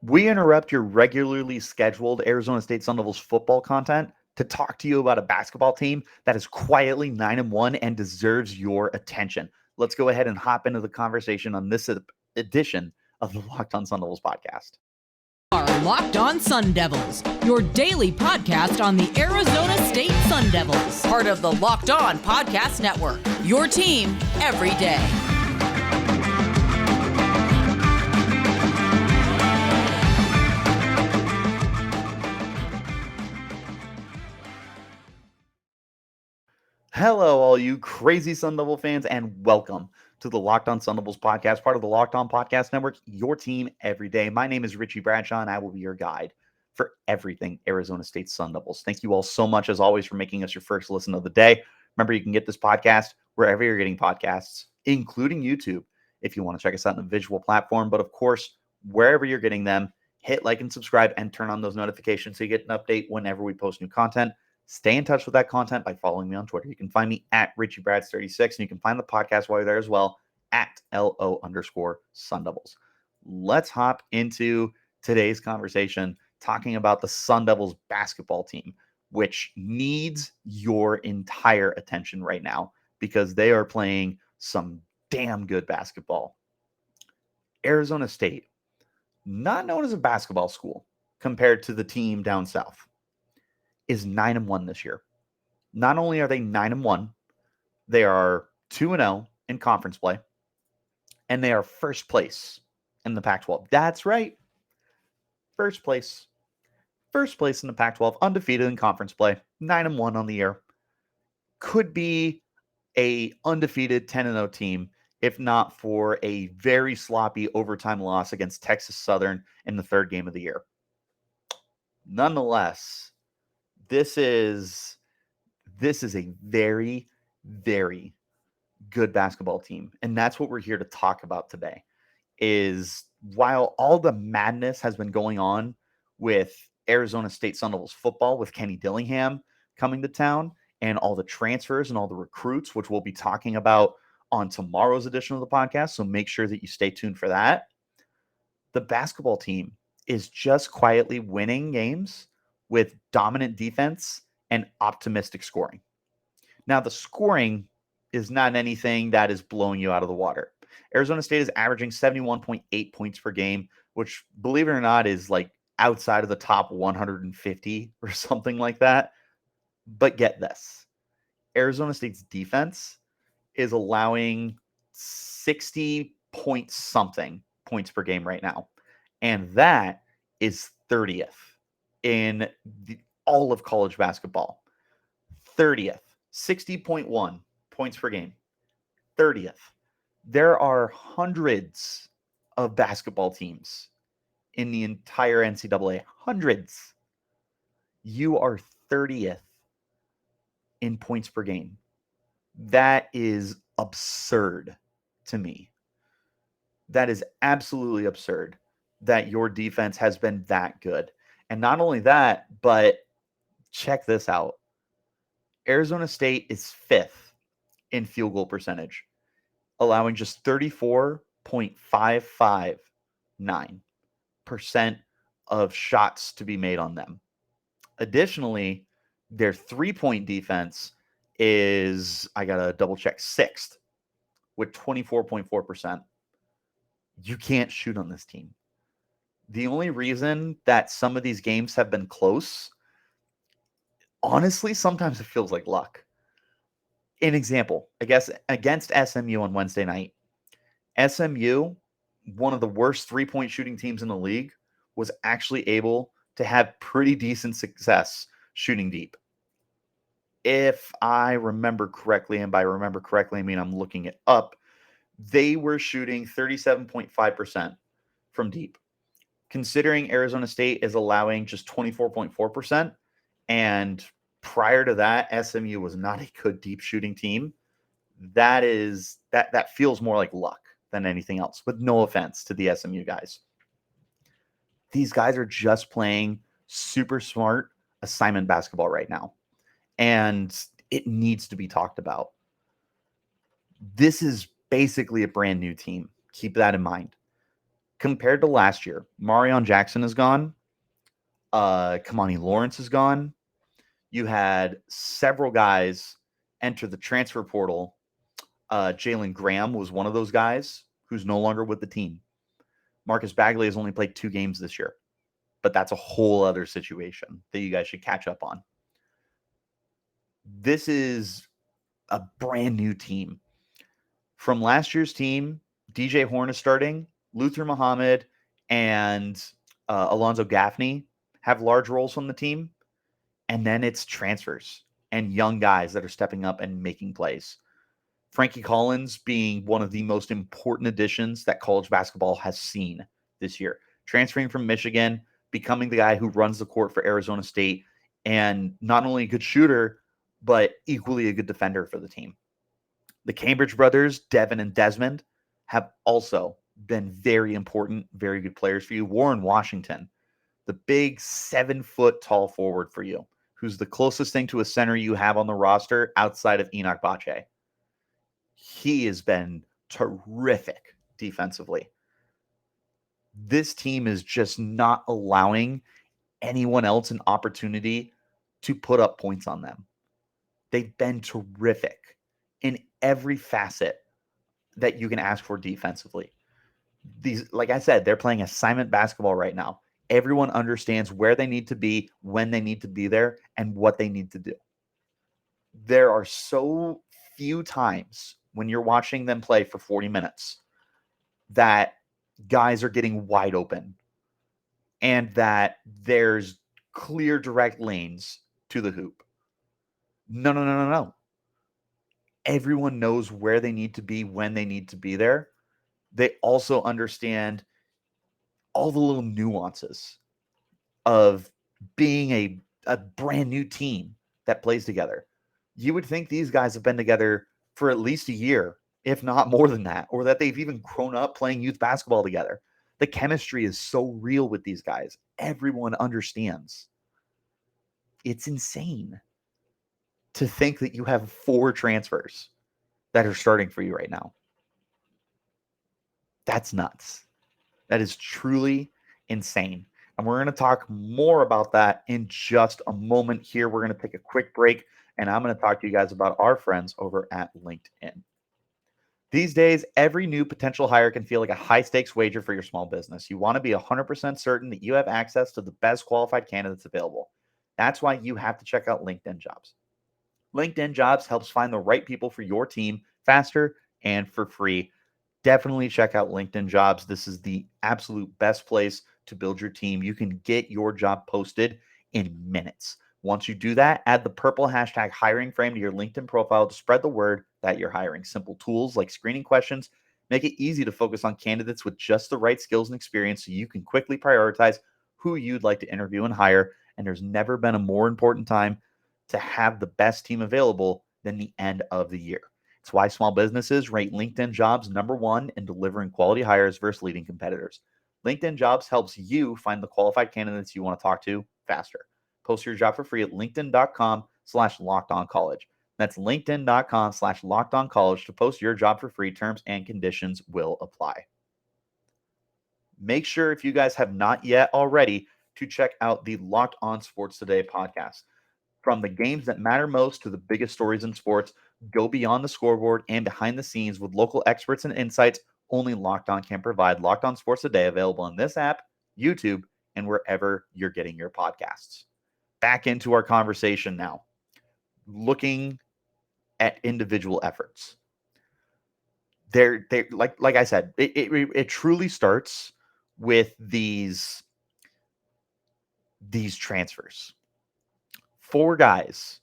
We interrupt your regularly scheduled Arizona State Sun Devils football content to talk to you about a basketball team that is quietly 9-1 and deserves your attention. Let's go ahead and hop into the conversation on this edition of the Locked On Sun Devils podcast. Are Locked On Sun Devils, your daily podcast on the Arizona State Sun Devils, part of the Locked On Podcast Network, your team every day. Hello, all you crazy Sun Devil fans, and welcome to the Locked On Sun Devils podcast, part of the Locked On Podcast Network, your team every day. My name is Richie Bradshaw, and I will be your guide for everything Arizona State Sun Devils. Thank you all so much, as always, for making us your first listen of the day. Remember, you can get this podcast wherever you're getting podcasts, including YouTube, if you want to check us out on a visual platform. But, of course, wherever you're getting them, hit like and subscribe and turn on those notifications so you get an update whenever we post new content. Stay in touch with that content by following me on Twitter. You can find me at RichieBrads36, and you can find the podcast while you're there as well at LO_Sun Devils. Let's hop into today's conversation talking about the Sun Devils basketball team, which needs your entire attention right now because they are playing some damn good basketball. Arizona State, not known as a basketball school compared to the team down south, is 9-1 this year. Not only are they 9-1, they are 2-0 in conference play, and they are first place in the Pac-12. That's right. First place. First place in the Pac-12, undefeated in conference play, 9-1 on the year. Could be a undefeated 10-0 team, if not for a very sloppy overtime loss against Texas Southern in the third game of the year. Nonetheless, This is a very, very good basketball team. And that's what we're here to talk about today is while all the madness has been going on with Arizona State Sun Devils football, with Kenny Dillingham coming to town and all the transfers and all the recruits, which we'll be talking about on tomorrow's edition of the podcast. So make sure that you stay tuned for that. The basketball team is just quietly winning games with dominant defense and optimistic scoring. Now, the scoring is not anything that is blowing you out of the water. Arizona State is averaging 71.8 points per game, which, believe it or not, is like outside of the top 150 or something like that. But get this. Arizona State's defense is allowing 60 point something points per game right now. And that is 30th. In all of college basketball. 30th, 60.1 points per game. 30th. There are hundreds of basketball teams in the entire NCAA. Hundreds. You are 30th in points per game. That is absurd to me. That is absolutely absurd that your defense has been that good. And not only that, but check this out. Arizona State is fifth in field goal percentage, allowing just 34.559% of shots to be made on them. Additionally, their three-point defense is, I got to double check, sixth with 24.4%. You can't shoot on this team. The only reason that some of these games have been close, honestly, sometimes it feels like luck. An example, I guess, against SMU on Wednesday night. SMU, one of the worst three-point shooting teams in the league, was actually able to have pretty decent success shooting deep. If I remember correctly, and by remember correctly, I mean I'm looking it up, they were shooting 37.5% from deep. Considering Arizona State is allowing just 24.4%, and prior to that, SMU was not a good deep shooting team, that feels more like luck than anything else, with no offense to the SMU guys. These guys are just playing super smart assignment basketball right now, and it needs to be talked about. This is basically a brand new team. Keep that in mind. Compared to last year, Marion Jackson is gone. Kamani Lawrence is gone. You had several guys enter the transfer portal. Jalen Graham was one of those guys who's no longer with the team. Marcus Bagley has only played 2 games this year, but that's a whole other situation that you guys should catch up on. This is a brand new team. From last year's team, DJ Horne is starting. Luther Muhammad and Alonzo Gaffney have large roles on the team. And then it's transfers and young guys that are stepping up and making plays. Frankie Collins being one of the most important additions that college basketball has seen this year. Transferring from Michigan, becoming the guy who runs the court for Arizona State, and not only a good shooter, but equally a good defender for the team. The Cambridge brothers, Devon and Desmond, have also been very important, very good players for you. Warren Washington, the big 7-foot tall forward for you, who's the closest thing to a center you have on the roster outside of Enoch Bache. He has been terrific defensively. This team is just not allowing anyone else an opportunity to put up points on them. They've been terrific in every facet that you can ask for defensively. These, like I said, they're playing assignment basketball right now. Everyone understands where they need to be, when they need to be there, and what they need to do. There are so few times when you're watching them play for 40 minutes that guys are getting wide open and that there's clear direct lanes to the hoop. No. Everyone knows where they need to be, when they need to be there. They also understand all the little nuances of being a brand new team that plays together. You would think these guys have been together for at least a year, if not more than that, or that they've even grown up playing youth basketball together. The chemistry is so real with these guys. Everyone understands. It's insane to think that you have 4 transfers that are starting for you right now. That's nuts. That is truly insane. And we're going to talk more about that in just a moment here. We're going to take a quick break, and I'm going to talk to you guys about our friends over at LinkedIn. These days, every new potential hire can feel like a high-stakes wager for your small business. You want to be 100% certain that you have access to the best qualified candidates available. That's why you have to check out LinkedIn Jobs. LinkedIn Jobs helps find the right people for your team faster and for free. Definitely check out LinkedIn Jobs. This is the absolute best place to build your team. You can get your job posted in minutes. Once you do that, add the purple hashtag hiring frame to your LinkedIn profile to spread the word that you're hiring. Simple tools like screening questions make it easy to focus on candidates with just the right skills and experience so you can quickly prioritize who you'd like to interview and hire. And there's never been a more important time to have the best team available than the end of the year. It's why small businesses rate LinkedIn Jobs #1 in delivering quality hires versus leading competitors. LinkedIn Jobs helps you find the qualified candidates you want to talk to faster. Post your job for free at linkedin.com/lockedoncollege. That's linkedin.com/lockedoncollege to post your job for free. Terms and conditions will apply. Make sure, if you guys have not yet already, to check out the Locked On Sports Today podcast. From the games that matter most to the biggest stories in sports, go beyond the scoreboard and behind the scenes with local experts and insights only Locked On can provide. Locked On Sports Today, available on this app, YouTube, and wherever you're getting your podcasts. Back into our conversation now. Looking at individual efforts. They're like I said, it truly starts with these transfers. 4 guys.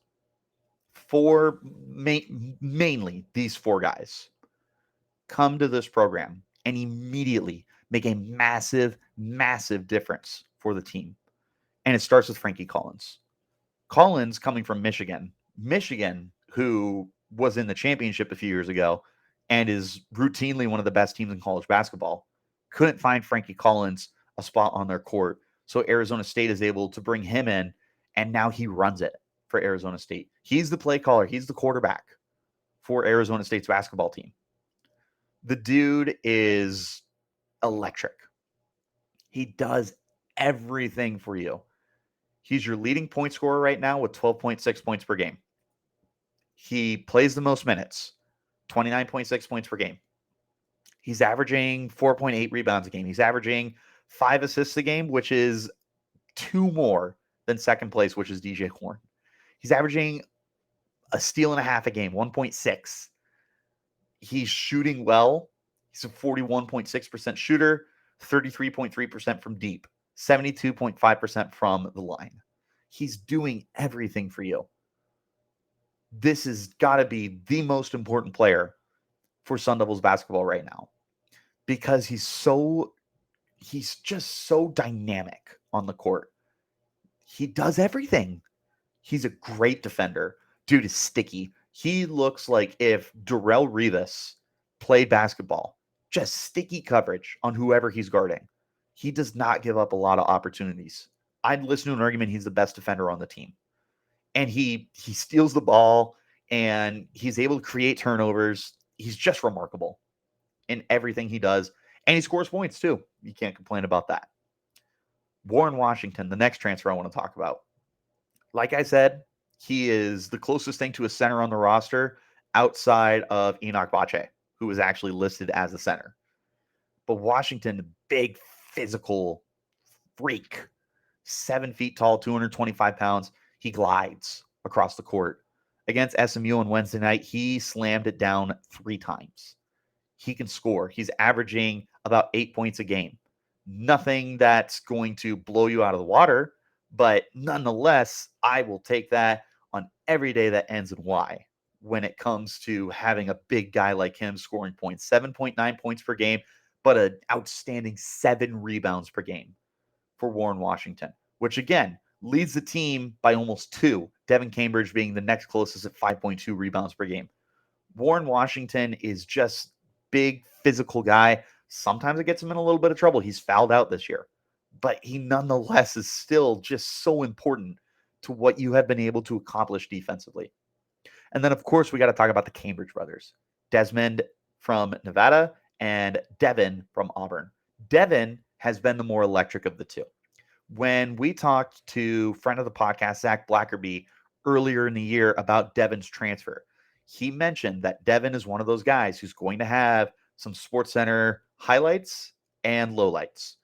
Mainly these 4 guys come to this program and immediately make a massive, massive difference for the team. And it starts with Frankie Collins. Collins coming from Michigan, who was in the championship a few years ago and is routinely one of the best teams in college basketball, couldn't find Frankie Collins a spot on their court. So Arizona State is able to bring him in, and now he runs it for Arizona State. He's the play caller. He's the quarterback for Arizona State's basketball team. The dude is electric. He does everything for you. He's your leading point scorer right now with 12.6 points per game. He plays the most minutes, 29.6 points per game. He's averaging 4.8 rebounds a game. He's averaging 5 assists a game, which is 2 more than second place, which is DJ Horne. He's averaging a steal and a half a game, 1.6. He's shooting well. He's a 41.6% shooter, 33.3% from deep, 72.5% from the line. He's doing everything for you. This has got to be the most important player for Sun Devils basketball right now, because he's just so dynamic on the court. He does everything. He's a great defender. Dude is sticky. He looks like if Darrelle Revis played basketball, just sticky coverage on whoever he's guarding. He does not give up a lot of opportunities. I'd listen to an argument he's the best defender on the team. And he steals the ball, and he's able to create turnovers. He's just remarkable in everything he does. And he scores points too. You can't complain about that. Warren Washington, the next transfer I want to talk about. Like I said, he is the closest thing to a center on the roster outside of Enoch Bache, who was actually listed as a center. But Washington, big physical freak, 7 feet tall, 225 pounds. He glides across the court. Against SMU on Wednesday night, he slammed it down 3 times. He can score. He's averaging about 8 points a game. Nothing that's going to blow you out of the water, but nonetheless, I will take that on every day that ends in Y when it comes to having a big guy like him scoring points. 7.9 points per game, but an outstanding 7 rebounds per game for Warren Washington, which again leads the team by almost 2. Devon Cambridge being the next closest at 5.2 rebounds per game. Warren Washington is just big physical guy. Sometimes it gets him in a little bit of trouble. He's fouled out this year, but he nonetheless is still just so important to what you have been able to accomplish defensively. And then, of course, we got to talk about the Cambridge brothers, Desmond from Nevada and Devon from Auburn. Devon has been the more electric of the two. When we talked to friend of the podcast, Zach Blackerby, earlier in the year about Devon's transfer, he mentioned that Devon is one of those guys who's going to have some SportsCenter highlights and lowlights.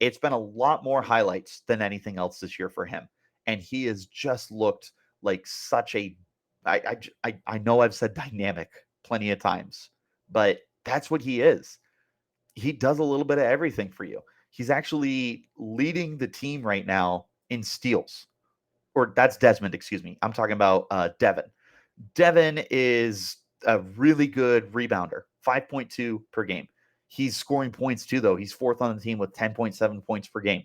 It's been a lot more highlights than anything else this year for him. And he has just looked like such a, I know I've said dynamic plenty of times, but that's what he is. He does a little bit of everything for you. He's actually leading the team right now in steals. Or that's Desmond, excuse me. I'm talking about Devon. Devon is a really good rebounder, 5.2 per game. He's scoring points too, though. He's 4th on the team with 10.7 points per game.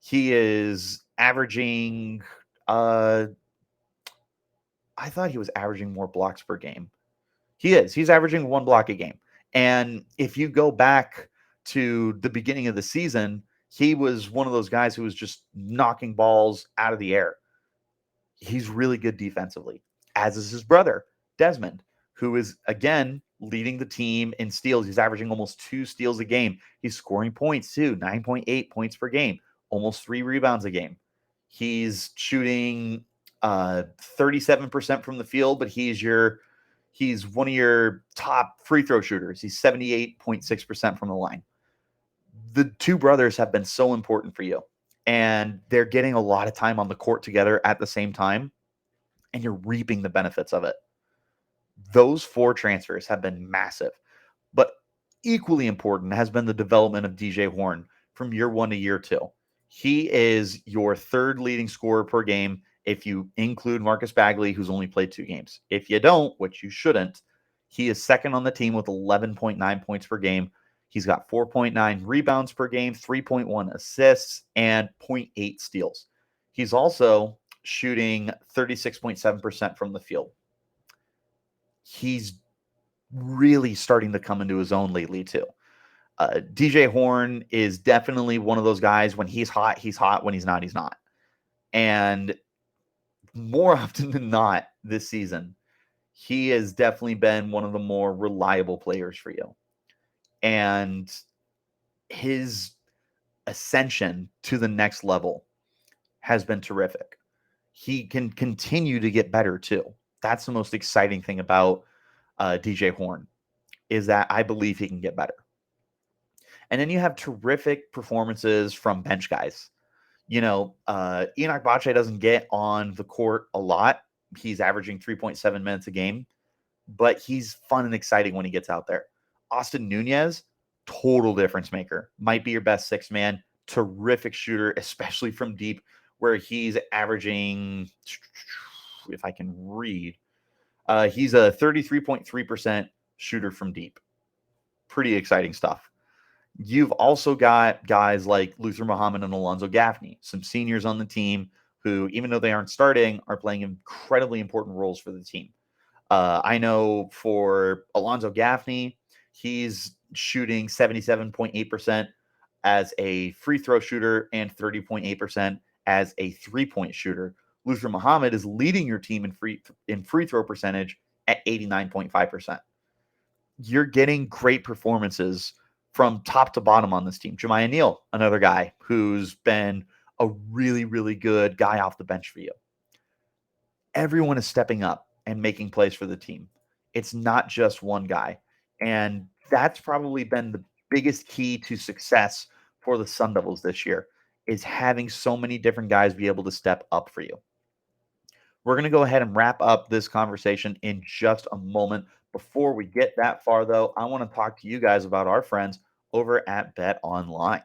He is averaging, I thought he was averaging more blocks per game. He is. He's averaging 1 block a game. And if you go back to the beginning of the season, he was one of those guys who was just knocking balls out of the air. He's really good defensively, as is his brother, Desmond, who is, again, leading the team in steals. He's averaging almost 2 steals a game. He's scoring points, too, 9.8 points per game, almost 3 rebounds a game. He's shooting 37% from the field, but he's one of your top free throw shooters. He's 78.6% from the line. The 2 brothers have been so important for you, and they're getting a lot of time on the court together at the same time, and you're reaping the benefits of it. Those 4 transfers have been massive, but equally important has been the development of DJ Horne from year 1 to year 2. He is your 3rd leading scorer per game if you include Marcus Bagley, who's only played 2 games. If you don't, which you shouldn't, he is 2nd on the team with 11.9 points per game. He's got 4.9 rebounds per game, 3.1 assists, and 0.8 steals. He's also shooting 36.7% from the field. He's really starting to come into his own lately, too. DJ Horne is definitely one of those guys. When he's hot, he's hot. When he's not, he's not. And more often than not this season, he has definitely been one of the more reliable players for you. And his ascension to the next level has been terrific. He can continue to get better too. That's the most exciting thing about DJ Horne, is that I believe he can get better. And then you have terrific performances from bench guys. Enoch Bache doesn't get on the court a lot. He's averaging 3.7 minutes a game, but he's fun and exciting when he gets out there. Austin Nunez, total difference maker. Might be your best sixth man. Terrific shooter, especially from deep, where he's averaging, if I can read, he's a 33.3% shooter from deep. Pretty exciting stuff. You've also got guys like Luther Muhammad and Alonzo Gaffney, some seniors on the team who, even though they aren't starting, are playing incredibly important roles for the team. I know for Alonzo Gaffney, he's shooting 77.8% as a free throw shooter and 30.8% as a three-point shooter. Luther Muhammad is leading your team in free throw percentage at 89.5%. You're getting great performances from top to bottom on this team. Jamiya Neal, another guy who's been a really, really good guy off the bench for you. Everyone is stepping up and making plays for the team. It's not just one guy. And that's probably been the biggest key to success for the Sun Devils this year, is having so many different guys be able to step up for you. We're going to go ahead and wrap up this conversation in just a moment. Before we get that far, though, I want to talk to you guys about our friends over at BetOnline.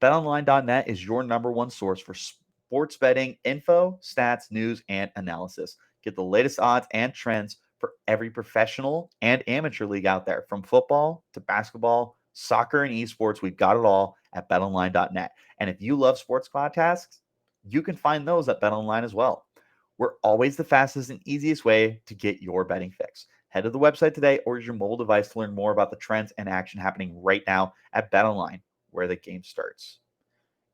BetOnline.net is your number one source for sports betting info, stats, news, and analysis. Get the latest odds and trends for every professional and amateur league out there. From football to basketball, soccer, and esports, we've got it all at BetOnline.net. And if you love sports podcasts, you can find those at BetOnline as well. We're always the fastest and easiest way to get your betting fix. Head to the website today or use your mobile device to learn more about the trends and action happening right now at BetOnline, where the game starts.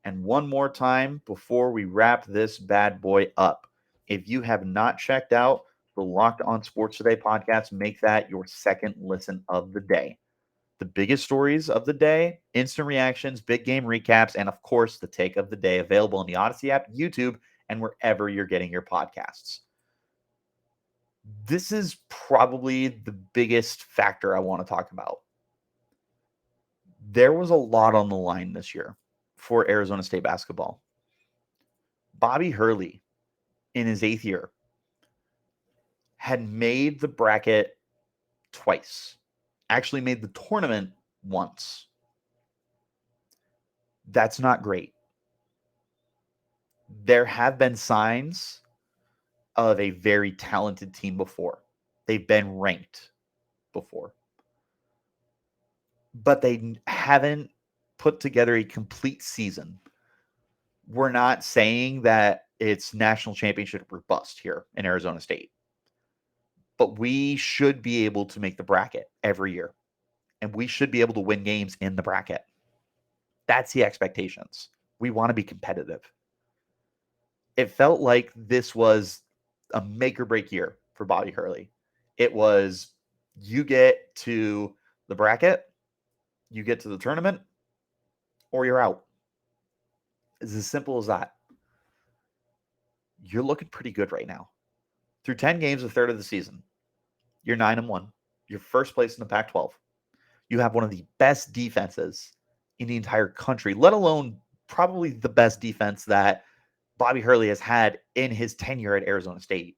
And one more time before we wrap this bad boy up, if you have not checked out the Locked On Sports Today podcast, make that your second listen of the day. The biggest stories of the day, instant reactions, big game recaps, and of course, the take of the day, available in the Odyssey app, YouTube, and wherever you're getting your podcasts. This is probably the biggest factor I want to talk about. There was a lot on the line this year for Arizona State basketball. Bobby Hurley, in his 8th year, had made the bracket twice. Actually made the tournament once. That's not great. There have been signs of a very talented team before. They've been ranked before. But they haven't put together a complete season. We're not saying that it's national championship or bust here in Arizona State. But we should be able to make the bracket every year. And we should be able to win games in the bracket. That's the expectations. We want to be competitive. It felt like this was a make or break year for Bobby Hurley. It was, you get to the bracket, you get to the tournament, or you're out. It's as simple as that. You're looking pretty good right now. Through 10 games, a third of the season, you're 9-1. You're first place in the Pac-12. You have one of the best defenses in the entire country, let alone probably the best defense that Bobby Hurley has had in his tenure at Arizona State.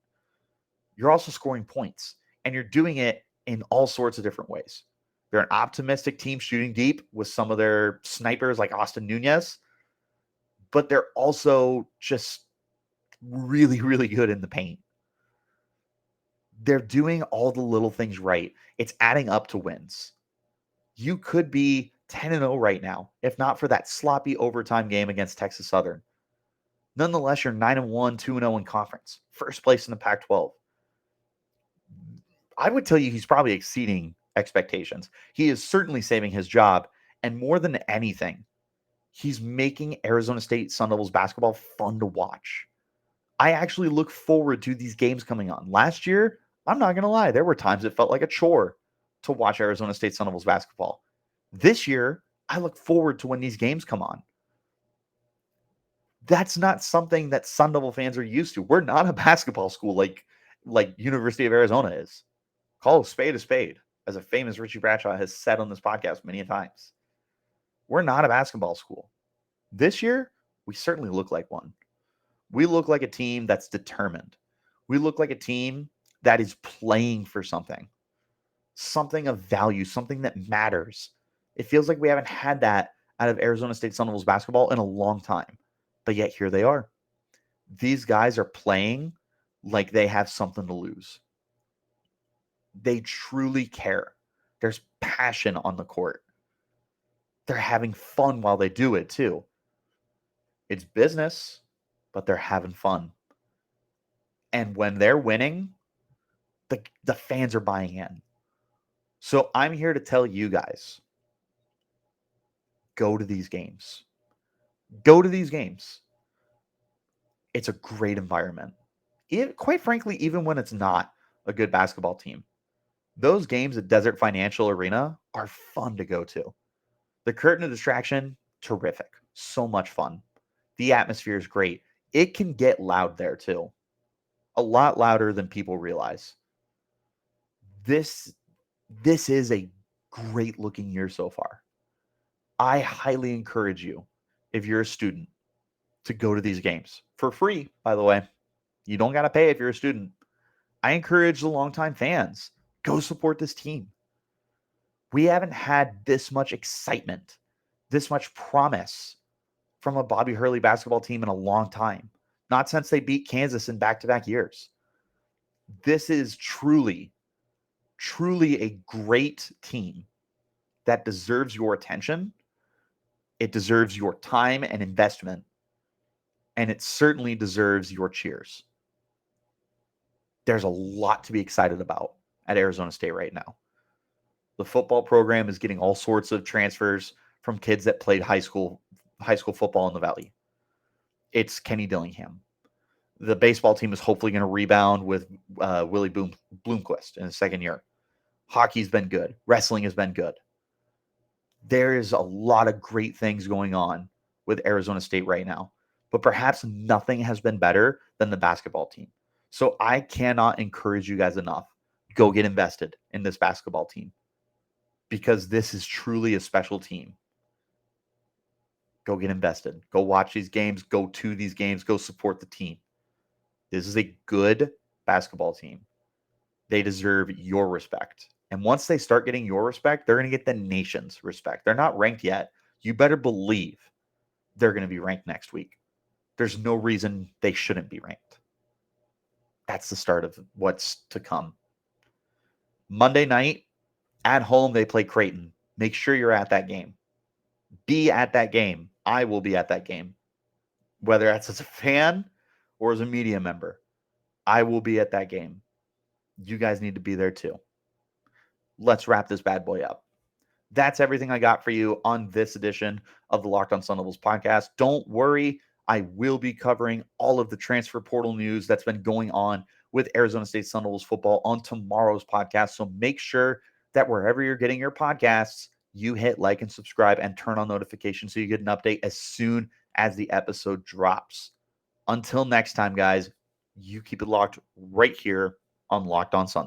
You're also scoring points, and you're doing it in all sorts of different ways. They're an optimistic team shooting deep with some of their snipers like Austin Nunez, but they're also just really, really good in the paint. They're doing all the little things right. It's adding up to wins. You could be 10-0 right now, if not for that sloppy overtime game against Texas Southern. Nonetheless, you're 9-1, 2-0 in conference. First place in the Pac-12. I would tell you he's probably exceeding expectations. He is certainly saving his job. And more than anything, he's making Arizona State Sun Devils basketball fun to watch. I actually look forward to these games coming on. Last year, I'm not going to lie, there were times it felt like a chore to watch Arizona State Sun Devils basketball. This year, I look forward to when these games come on That's not something that Sun Devil fans are used to. We're not a basketball school like University of Arizona is. Call a spade, as a famous Richie Bradshaw has said on this podcast many times. We're not a basketball school. This year, we certainly look like one. We look like a team that's determined. We look like a team that is playing for something of value, something that matters. It feels like we haven't had that out of Arizona State Sun Devils basketball in a long time. But yet here they are. These guys are playing like they have something to lose. They truly care. There's passion on the court. They're having fun while they do it too. It's business, but they're having fun. And when they're winning, the fans are buying in. So I'm here to tell you guys, go to these games. Go to these games. It's a great environment. Quite frankly, even when it's not a good basketball team, those games at Desert Financial Arena are fun to go to. The curtain of distraction, terrific. So much fun. The atmosphere is great. It can get loud there too. A lot louder than people realize. This is a great looking year so far. I highly encourage you, if you're a student, to go to these games for free, by the way. You don't got to pay if you're a student. I encourage the longtime fans, go support this team. We haven't had this much excitement, this much promise from a Bobby Hurley basketball team in a long time. Not since they beat Kansas in back-to-back years. This is truly a great team that deserves your attention. It deserves your time and investment. And it certainly deserves your cheers. There's a lot to be excited about at Arizona State right now. The football program is getting all sorts of transfers from kids that played high school football in the Valley. It's Kenny Dillingham. The baseball team is hopefully going to rebound with Willie Bloomquist in his second year. Hockey's been good. Wrestling has been good. There is a lot of great things going on with Arizona State right now, but perhaps nothing has been better than the basketball team. So I cannot encourage you guys enough. Go get invested in this basketball team because this is truly a special team. Go get invested. Go watch these games. Go to these games. Go support the team. This is a good basketball team. They deserve your respect. And once they start getting your respect, they're going to get the nation's respect. They're not ranked yet. You better believe they're going to be ranked next week. There's no reason they shouldn't be ranked. That's the start of what's to come. Monday night, at home, they play Creighton. Make sure you're at that game. Be at that game. I will be at that game. Whether that's as a fan or as a media member, I will be at that game. You guys need to be there too. Let's wrap this bad boy up. That's everything I got for you on this edition of the Locked on Sun Devils podcast. Don't worry. I will be covering all of the transfer portal news that's been going on with Arizona State Sun Devils football on tomorrow's podcast. So make sure that wherever you're getting your podcasts, you hit like and subscribe and turn on notifications so you get an update as soon as the episode drops. Until next time, guys, you keep it locked right here on Locked on Sun Devils.